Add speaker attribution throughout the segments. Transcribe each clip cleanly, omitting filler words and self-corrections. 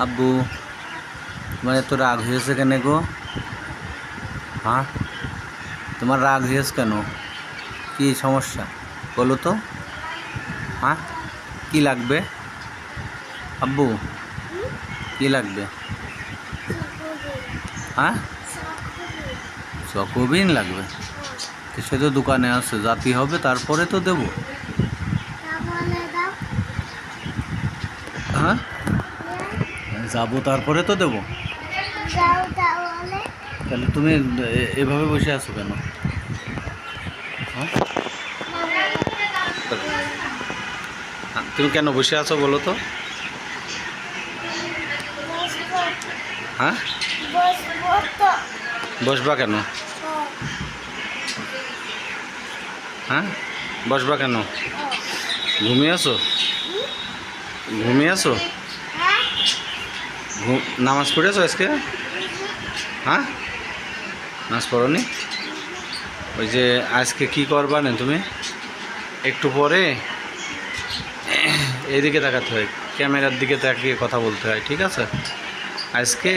Speaker 1: আব্বু, তোমার এত রাগ হয়েছে কেন গো? হ্যাঁ, তোমার রাগ হয়েছে কেন? কি সমস্যা বলো তো? হ্যাঁ, কি লাগবে আব্বু? কি লাগবে? হ্যাঁ, চকোবিন লাগবে? তো সে তো দোকানে আছে, জাতি হবে তারপরে তো দেবো। হ্যাঁ, যাবো তারপরে তো দেবো। তাহলে তুমি এভাবে বসে আছো কেন? হ্যাঁ, তুমি কেন বসে আছো বলো তো? হ্যাঁ, বসবা কেন? হ্যাঁ, বসবা কেন? ঘুমিয়ে আছো? ঘুমিয়ে আছো? নামাজ পড়েছো আজকে? হ্যাঁ, নামাজ পড়নি? ওই যে আজকে কি করবা না তুমি? একটু পরে এইদিকে তাকাতে হয়, ক্যামেরার দিকে তাকিয়ে কথা বলতে হয়, ঠিক আছে? আজকে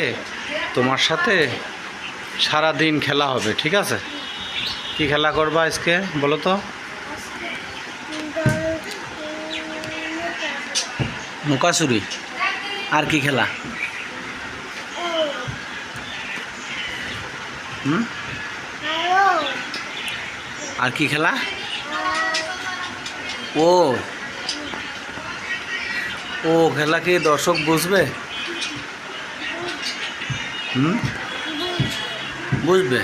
Speaker 1: তোমার সাথে সারা দিন খেলা হবে, ঠিক আছে? কি খেলা করবা আজকে বলো তো? লুকাচুরি? আর কি খেলা? হুম, আর কি খেলা? ও ও খেলা কি দর্শক বুঝবে? হুম, বুঝবে?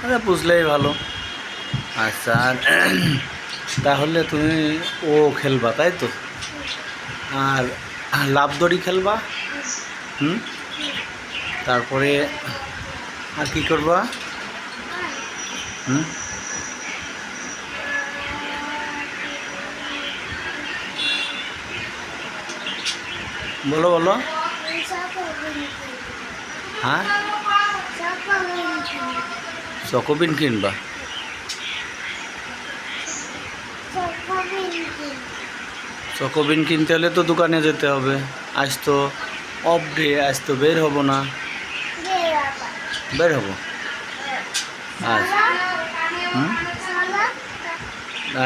Speaker 1: আরে বুঝলেই ভালো। আচ্ছা, তাহলে তুমি ও খেলবা তাই তো? আর লাফ দড়ি খেলবা? হুম, তারপরে আর কি করবা? হুম, বলো বলো। হ্যাঁ, চকোবিন কিনবা? চকোবিন কিনতে হলে তো দোকানে যেতে হবে। আজ তো অফ ডে, আজ তো বের হবো না। বের হবো? আচ্ছা। হুম, আচ্ছা।